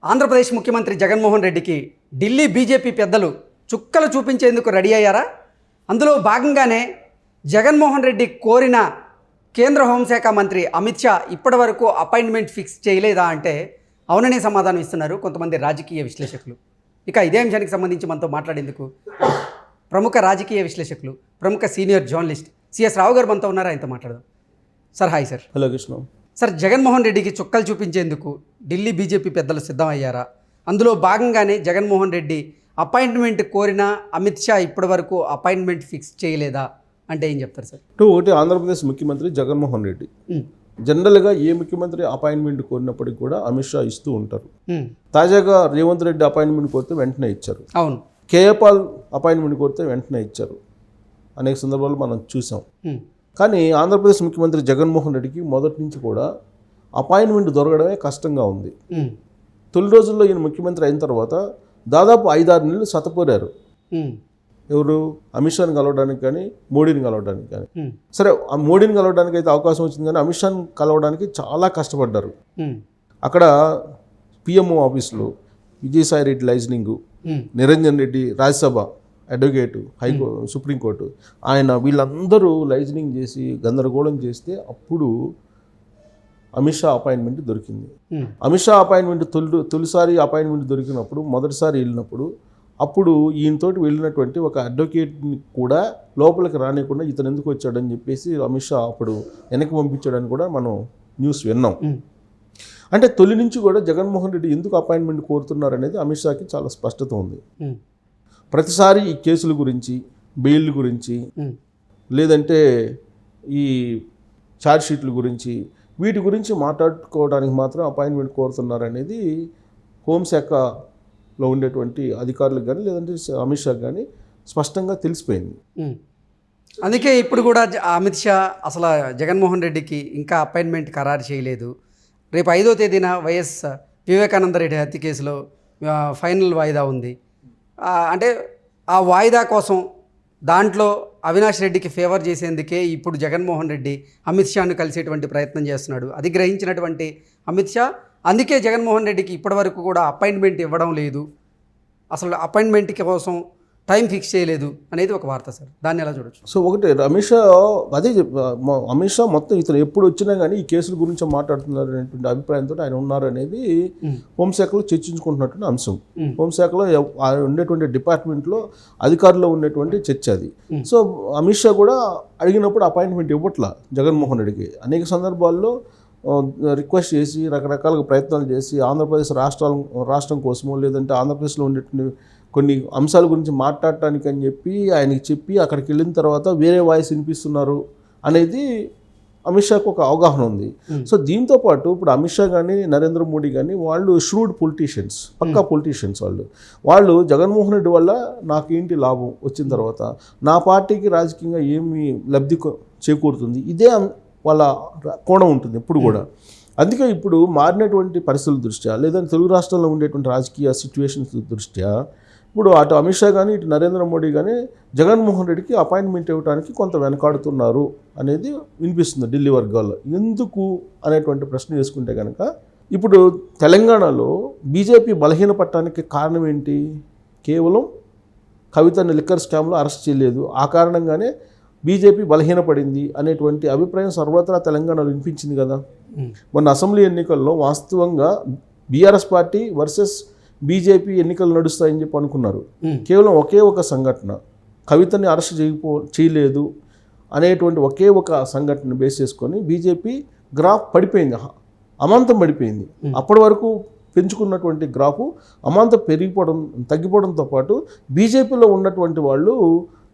ఆంధ్రప్రదేశ్ ముఖ్యమంత్రి జగన్మోహన్ రెడ్డికి ఢిల్లీ బీజేపీ పెద్దలు చుక్కలు చూపించేందుకు రెడీ అయ్యారా? అందులో భాగంగానే జగన్మోహన్ రెడ్డి కోరిన కేంద్ర హోంశాఖ మంత్రి అమిత్ షా ఇప్పటివరకు అపాయింట్మెంట్ ఫిక్స్ చేయలేదా అంటే అవుననే సమాధానం ఇస్తున్నారు కొంతమంది రాజకీయ విశ్లేషకులు. ఇక ఇదే అంశానికి సంబంధించి మనతో మాట్లాడేందుకు ప్రముఖ రాజకీయ విశ్లేషకులు, ప్రముఖ సీనియర్ జర్నలిస్ట్ సిఎస్ రావు గారు మనతో ఉన్నారు. ఆయనతో మాట్లాడదాం. Sir hi sir. Hello Krishna. Sir, Jaganmohan రెడ్డికి చుక్కలు చూపించేందుకు ఢిల్లీ బీజేపీ పెద్దలు సిద్ధమయ్యారా? అందులో భాగంగానే జగన్మోహన్ రెడ్డి అపాయింట్మెంట్ కోరిన అమిత్ షా ఇప్పటివరకు అపాయింట్మెంట్ ఫిక్స్ చేయలేదా అంటే ఏం చెప్తారు సార్? ఒకటి, ఆంధ్రప్రదేశ్ ముఖ్యమంత్రి జగన్మోహన్ రెడ్డి జనరల్గా ఏ ముఖ్యమంత్రి అపాయింట్మెంట్ కోరినప్పటికీ కూడా అమిత్ షా ఇస్తూ ఉంటారు. తాజాగా రేవంత్ రెడ్డి అపాయింట్మెంట్ కోరితే వెంటనే ఇచ్చారు. అవును. కేఏ పాల్ అపాయింట్మెంట్ కోరితే వెంటనే ఇచ్చారు. అనేక సందర్భాలు మనం చూసాం. కానీ ఆంధ్రప్రదేశ్ ముఖ్యమంత్రి జగన్మోహన్ రెడ్డికి మొదటి నుంచి కూడా అపాయింట్మెంట్ దొరకడమే కష్టంగా ఉంది. తొలి రోజుల్లో ఈయన ముఖ్యమంత్రి అయిన తర్వాత దాదాపు 5-6 నెలలు సతపోరారు. ఎవరు? అమిత్ షాని కలవడానికి కానీ, మోడీని కలవడానికి కానీ. సరే, ఆ మోడీని కలవడానికి అయితే అవకాశం వచ్చింది, కానీ అమిత్ షాని కలవడానికి చాలా కష్టపడ్డారు. అక్కడ పిఎంఓ ఆఫీసులో విజయసాయి రెడ్డి లైజనింగు, నిరంజన్ రెడ్డి రాజ్యసభ అడ్వకేటు, సుప్రీంకోర్టు, ఆయన వీళ్ళందరూ లైజనింగ్ చేసి గందరగోళం చేస్తే అప్పుడు అమిత్ షా అపాయింట్మెంట్ దొరికింది. అమిత్ షా అపాయింట్మెంట్ తొలిసారి అపాయింట్మెంట్ దొరికినప్పుడు, మొదటిసారి వెళ్ళినప్పుడు, అప్పుడు ఈయనతోటి వెళ్ళినటువంటి ఒక అడ్వకేట్ని కూడా లోపలికి రానికుండా ఇతను ఎందుకు వచ్చాడని చెప్పేసి అమిత్ షా అప్పుడు వెనక్కి పంపించాడని కూడా మనం న్యూస్ విన్నాం. అంటే తొలి నుంచి కూడా జగన్మోహన్ రెడ్డి ఎందుకు అపాయింట్మెంట్ కోరుతున్నారు అనేది అమిత్ షాకి చాలా స్పష్టత ఉంది. ప్రతిసారి ఈ కేసుల గురించి, బెయిల్ గురించి, లేదంటే ఈ ఛార్జ్ షీట్ల గురించి, వీటి గురించి మాట్లాడుకోవడానికి మాత్రం అపాయింట్మెంట్ కోరుతున్నారు అనేది హోంశాఖలో ఉండేటువంటి అధికారులకు కానీ, లేదంటే అమిత్ షా కానీ స్పష్టంగా తెలిసిపోయింది. అందుకే ఇప్పుడు కూడా అమిత్ షా అసలు జగన్మోహన్ రెడ్డికి ఇంకా అపాయింట్మెంట్ ఖరారు చేయలేదు. రేపు 5వ తేదీన వైఎస్ వివేకానంద రెడ్డి హత్య కేసులో ఫైనల్ వాయిదా ఉంది. అంటే ఆ వాయిదా కోసం దాంట్లో అవినాష్ రెడ్డికి ఫేవర్ చేసేందుకే ఇప్పుడు జగన్మోహన్ రెడ్డి అమిత్ షాను కలిసేటువంటి ప్రయత్నం చేస్తున్నాడు. అది గ్రహించినటువంటి అమిత్ షా అందుకే జగన్మోహన్ రెడ్డికి ఇప్పటివరకు కూడా అపాయింట్మెంట్ ఇవ్వడం లేదు, అసలు అపాయింట్మెంట్ కోసం టైం ఫిక్స్ చేయలేదు అనేది ఒక వార్త సార్. దాన్ని ఎలా చూడొచ్చు? సో ఒకటి, అమిత్ షా అమిత్ షా మొత్తం ఇతను ఎప్పుడు వచ్చినా కానీ ఈ కేసుల గురించి మాట్లాడుతున్నారు అనేటువంటి అభిప్రాయంతో ఆయన ఉన్నారు అనేది హోంశాఖలో చర్చించుకుంటున్నటువంటి అంశం. హోంశాఖలో ఉండేటువంటి డిపార్ట్మెంట్లో అధికారుల్లో ఉండేటువంటి చర్చ అది. సో అమిత్ షా కూడా అడిగినప్పుడు అపాయింట్మెంట్ ఇవ్వట్లా జగన్మోహన్ రెడ్డికి. అనేక సందర్భాల్లో రిక్వెస్ట్ చేసి, రకరకాలుగా ప్రయత్నాలు చేసి, ఆంధ్రప్రదేశ్ రాష్ట్రం కోసమో, లేదంటే ఆంధ్రప్రదేశ్లో ఉండేటువంటి కొన్ని అంశాల గురించి మాట్లాడటానికి అని చెప్పి ఆయనకి చెప్పి అక్కడికి వెళ్ళిన తర్వాత వేరే వాయిస్ వినిపిస్తున్నారు అనేది అమిత్ షాకు ఒక అవగాహన ఉంది. సో దీంతో పాటు ఇప్పుడు అమిత్ షా కానీ, నరేంద్ర మోడీ కానీ వాళ్ళు ష్రూడ్ పొలిటీషియన్స్, పక్కా పొలిటీషియన్స్. వాళ్ళు జగన్మోహన్ రెడ్డి వల్ల నాకేంటి లాభం వచ్చిన తర్వాత, నా పార్టీకి రాజకీయంగా ఏమి లబ్ధి చేకూరుతుంది, ఇదే వాళ్ళ కోణం ఉంటుంది ఎప్పుడు కూడా. అందుకే ఇప్పుడు మారినటువంటి పరిస్థితుల దృష్ట్యా, లేదంటే తెలుగు రాష్ట్రాల్లో ఉండేటువంటి రాజకీయ సిచ్యువేషన్స్ దృష్ట్యా ఇప్పుడు అటు అమిత్ షా కానీ, ఇటు నరేంద్ర మోడీ కానీ జగన్మోహన్ రెడ్డికి అపాయింట్మెంట్ ఇవ్వడానికి కొంత వెనకాడుతున్నారు అనేది వినిపిస్తుంది ఢిల్లీ వర్గాల్లో. ఎందుకు అనేటువంటి ప్రశ్న వేసుకుంటే కనుక, ఇప్పుడు తెలంగాణలో బీజేపీ బలహీనపడటానికి కారణం ఏంటి? కేవలం కవితని లిక్కర్ స్కామ్లో అరెస్ట్ చేయలేదు, ఆ కారణంగానే బీజేపీ బలహీనపడింది అనేటువంటి అభిప్రాయం సర్వత్రా తెలంగాణలో వినిపించింది కదా. మొన్న అసెంబ్లీ ఎన్నికల్లో వాస్తవంగా బీఆర్ఎస్ పార్టీ వర్సెస్ బీజేపీ ఎన్నికలు నడుస్తాయని చెప్పి అనుకున్నారు. కేవలం ఒకే ఒక సంఘటన, కవితని అరెస్ట్ చేయలేదు అనేటువంటి ఒకే ఒక సంఘటన బేస్ చేసుకొని బీజేపీ గ్రాఫ్ పడిపోయింది, అమాంతం పడిపోయింది. అప్పటి వరకు పెంచుకున్నటువంటి గ్రాఫ్ అమాంతం తగ్గిపోవడంతో పాటు బీజేపీలో ఉన్నటువంటి వాళ్ళు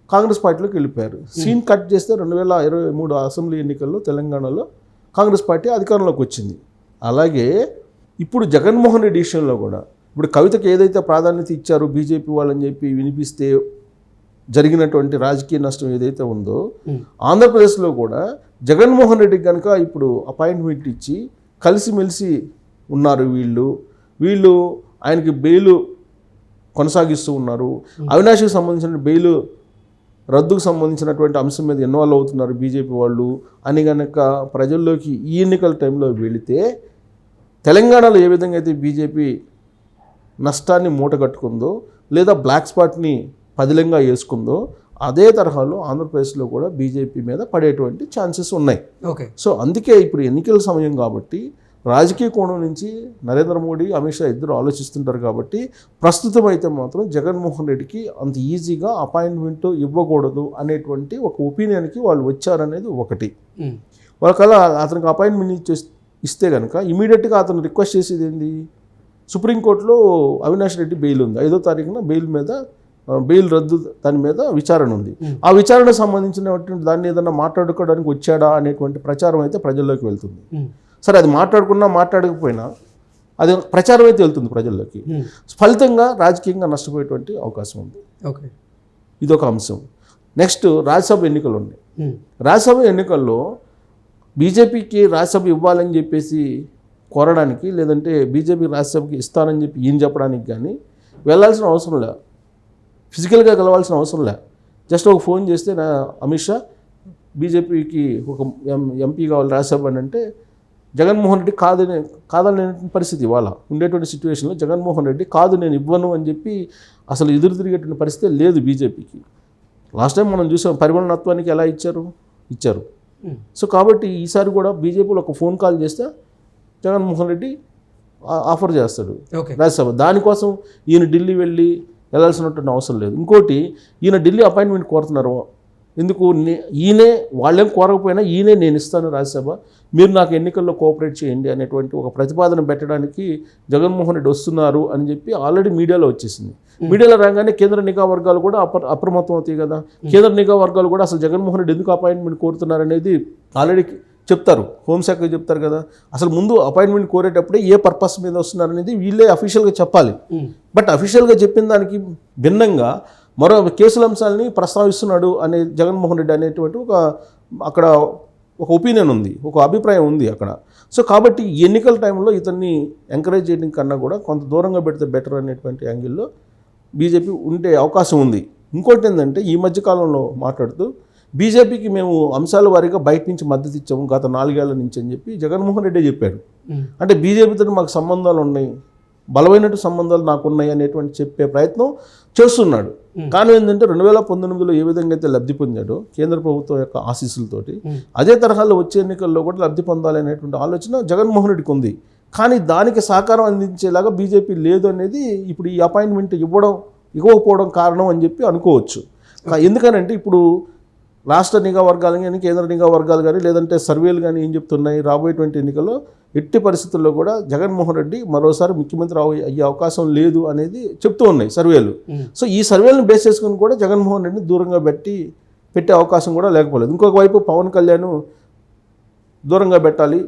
కాంగ్రెస్ పార్టీలోకి వెళ్ళిపోయారు. సీన్ కట్ చేస్తే 2023 అసెంబ్లీ ఎన్నికల్లో తెలంగాణలో కాంగ్రెస్ పార్టీ అధికారంలోకి వచ్చింది. అలాగే ఇప్పుడు జగన్మోహన్ రెడ్డి విషయంలో కూడా ఇప్పుడు కవితకి ఏదైతే ప్రాధాన్యత ఇచ్చారో బీజేపీ వాళ్ళని చెప్పి వినిపిస్తే జరిగినటువంటి రాజకీయ నష్టం ఏదైతే ఉందో, ఆంధ్రప్రదేశ్లో కూడా జగన్మోహన్ రెడ్డికి కనుక ఇప్పుడు అపాయింట్మెంట్ ఇచ్చి కలిసిమెలిసి ఉన్నారు వీళ్ళు ఆయనకి బెయిల్ కొనసాగిస్తూ ఉన్నారు. అవినాష్కి సంబంధించిన బెయిల్ రద్దుకు సంబంధించినటువంటి అంశం మీద ఇన్వాల్వ్ అవుతున్నారు బీజేపీ వాళ్ళు అని కనుక ప్రజల్లోకి ఈ ఎన్నికల టైంలో వెళితే, తెలంగాణలో ఏ విధంగా అయితే బీజేపీ నష్టాన్ని మూటగట్టుకుందో లేదా బ్లాక్ స్పాట్ని పదిలంగా వేసుకుందో అదే తరహాలో ఆంధ్రప్రదేశ్లో కూడా బీజేపీ మీద పడేటువంటి ఛాన్సెస్ ఉన్నాయి. ఓకే. సో అందుకే ఇప్పుడు ఎన్నికల సమయం కాబట్టి రాజకీయ కోణం నుంచి నరేంద్ర మోడీ, అమిత్ షా ఇద్దరు ఆలోచిస్తుంటారు కాబట్టి ప్రస్తుతం అయితే మాత్రం జగన్మోహన్ రెడ్డికి అంత ఈజీగా అపాయింట్మెంట్ ఇవ్వకూడదు అనేటువంటి ఒక ఒపీనియన్కి వాళ్ళు వచ్చారనేది ఒకటి. వాళ్ళకలా అతనికి అపాయింట్మెంట్ ఇస్తే కనుక ఇమీడియట్గా అతను రిక్వెస్ట్ చేసేది ఏంది, సుప్రీంకోర్టులో అవినాష్ రెడ్డి బెయిల్ ఉంది, 5వ తారీఖున బెయిల్ రద్దు దాని మీద విచారణ ఉంది. ఆ విచారణ సంబంధించినటువంటి దాన్ని ఏదన్నా మాట్లాడుకోవడానికి వచ్చాడా అనేటువంటి ప్రచారం అయితే ప్రజల్లోకి వెళ్తుంది. సరే, అది మాట్లాడుకున్నా మాట్లాడకపోయినా అది ప్రచారం అయితే వెళ్తుంది ప్రజల్లోకి. ఫలితంగా రాజకీయంగా నష్టపోయేటువంటి అవకాశం ఉంది. ఓకే, ఇదొక అంశం. నెక్స్ట్ రాజ్యసభ ఎన్నికలు ఉన్నాయి. రాజ్యసభ ఎన్నికల్లో బీజేపీకి రాజ్యసభ ఇవ్వాలని చెప్పేసి కోరడానికి, లేదంటే బీజేపీ రాజ్యసభకి ఇస్తానని చెప్పి ఈయన చెప్పడానికి కానీ వెళ్ళాల్సిన అవసరం లే, ఫిజికల్గా కలవాల్సిన అవసరం లే. జస్ట్ ఒక ఫోన్ చేస్తే నా అమిత్ షా బీజేపీకి ఒక ఎంపీ కావాలి రాజ్యసభ అని అంటే జగన్మోహన్ రెడ్డి కాదనే పరిస్థితి ఇవాళ ఉండేటువంటి సిచ్యువేషన్లో జగన్మోహన్ రెడ్డి కాదు నేను ఇవ్వను అని చెప్పి అసలు ఎదురు తిరిగేటువంటి పరిస్థితి లేదు బీజేపీకి. లాస్ట్ టైం మనం చూసాం పరిమాణత్వానికి ఎలా ఇచ్చారు. సో కాబట్టి ఈసారి కూడా బీజేపీలో ఒక ఫోన్ కాల్ చేస్తే జగన్మోహన్ రెడ్డి ఆఫర్ చేస్తాడు రాజ్యసభ. దానికోసం ఈయన ఢిల్లీ వెళ్ళి వెళ్ళాల్సినటువంటి అవసరం లేదు. ఇంకోటి, ఈయన ఢిల్లీ అపాయింట్మెంట్ కోరుతున్నారు. ఎందుకు? ఈయనే, వాళ్ళేం కోరకపోయినా ఈయనే నేను ఇస్తాను రాజ్యసభ, మీరు నాకు ఎన్నికల్లో కోఆపరేట్ చేయండి అనేటువంటి ఒక ప్రతిపాదన పెట్టడానికి జగన్మోహన్ రెడ్డి వస్తున్నారు అని చెప్పి ఆల్రెడీ మీడియాలో వచ్చేసింది. మీడియాలో రాగానే కేంద్ర నిఘా వర్గాలు కూడా అప్రమత్తం అవుతాయి కదా. కేంద్ర నిఘా వర్గాలు కూడా అసలు జగన్మోహన్ రెడ్డి ఎందుకు అపాయింట్మెంట్ కోరుతున్నారు అనేది ఆల్రెడీ చెప్తారు, హోంశాఖకి చెప్తారు కదా. అసలు ముందు అపాయింట్మెంట్ కోరేటప్పుడే ఏ పర్పస్ మీద వస్తున్నారు అనేది వీళ్ళే అఫీషియల్గా చెప్పాలి. బట్ అఫీషియల్గా చెప్పిన దానికి భిన్నంగా మరో కేసుల అంశాలని ప్రస్తావిస్తున్నాడు అనే జగన్మోహన్ రెడ్డి అనేటువంటి అక్కడ ఒక ఒపీనియన్ ఉంది, ఒక అభిప్రాయం ఉంది అక్కడ. సో కాబట్టి ఎన్నికల టైంలో ఇతన్ని ఎంకరేజ్ చేయడం కన్నా కూడా కొంత దూరంగా పెడితే బెటర్ అనేటువంటి యాంగిల్లో బీజేపీ ఉండే అవకాశం ఉంది. ఇంకోటి ఏంటంటే, ఈ మధ్యకాలంలో మాట్లాడుతూ బీజేపీకి మేము అంశాల వారీగా బయట నుంచి మద్దతు ఇచ్చాము గత 4 ఏళ్ల నుంచి అని చెప్పి జగన్మోహన్ రెడ్డి చెప్పాడు. అంటే బీజేపీతో మాకు సంబంధాలు ఉన్నాయి, బలమైనటువంటి సంబంధాలు నాకున్నాయి అనేటువంటి చెప్పే ప్రయత్నం చేస్తున్నాడు. కానీ ఏంటంటే 2019లో ఏ విధంగా అయితే లబ్ధి పొందాడో కేంద్ర ప్రభుత్వం యొక్క ఆశీస్సులతోటి, అదే తరహాలో వచ్చే ఎన్నికల్లో కూడా లబ్ధి పొందాలి అనేటువంటి ఆలోచన జగన్మోహన్ రెడ్డికి ఉంది. కానీ దానికి సహకారం అందించేలాగా బీజేపీ లేదు అనేది ఇప్పుడు ఈ అపాయింట్మెంట్ ఇవ్వకపోవడం కారణం అని చెప్పి అనుకోవచ్చు. ఎందుకనంటే ఇప్పుడు రాష్ట్ర నిఘా వర్గాలు కానీ కేంద్ర నిఘా వర్గాలు కానీ లేదంటే సర్వేలు కానీ ఏం చెప్తున్నాయి, రాబోయేటువంటి ఎన్నికల్లో ఎట్టి పరిస్థితుల్లో కూడా జగన్మోహన్ రెడ్డి మరోసారి ముఖ్యమంత్రి అయ్యే అవకాశం లేదు అనేది చెప్తూ ఉన్నాయి సర్వేలు. సో ఈ సర్వేలను బేస్ చేసుకుని కూడా జగన్మోహన్ రెడ్డిని దూరంగా పెట్టే అవకాశం కూడా లేకపోలేదు. ఇంకొక వైపు పవన్ కళ్యాణ్ దూరంగా పెట్టాలి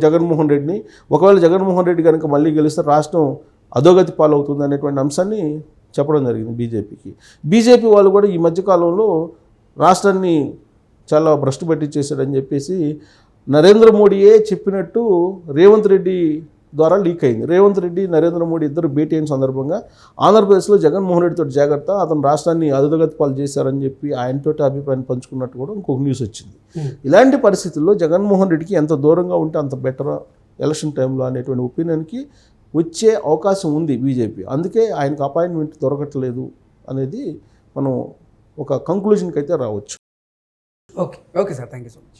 జగన్మోహన్ రెడ్డిని. ఒకవేళ జగన్మోహన్ రెడ్డి కనుక మళ్ళీ గెలిస్తే రాష్ట్రం అధోగతి పాలవుతుంది అనేటువంటి అంశాన్ని చెప్పడం జరిగింది బీజేపీకి. బీజేపీ వాళ్ళు కూడా ఈ మధ్యకాలంలో రాష్ట్రాన్ని చాలా భ్రష్టు పట్టించేశాడని చెప్పేసి నరేంద్ర మోడీయే చెప్పినట్టు రేవంత్ రెడ్డి ద్వారా లీక్ అయింది. రేవంత్ రెడ్డి, నరేంద్ర మోడీ ఇద్దరు భేటీ అయిన సందర్భంగా ఆంధ్రప్రదేశ్లో జగన్మోహన్ రెడ్డితో జాగ్రత్త, అతను రాష్ట్రాన్ని అధోగతి పాలు చేశారని చెప్పి ఆయనతోటి అభిప్రాయం పంచుకున్నట్టు కూడా ఇంకొక న్యూస్ వచ్చింది. ఇలాంటి పరిస్థితుల్లో జగన్మోహన్ రెడ్డికి ఎంత దూరంగా ఉంటే అంత బెటర్ ఎలక్షన్ టైంలో అనేటువంటి ఒపీనియన్కి వచ్చే అవకాశం ఉంది బీజేపీ. అందుకే ఆయనకు అపాయింట్మెంట్ దొరకట్లేదు అనేది మనం ఒక కంక్లూజన్కి అయితే రావచ్చు. Okay sir, thank you so much.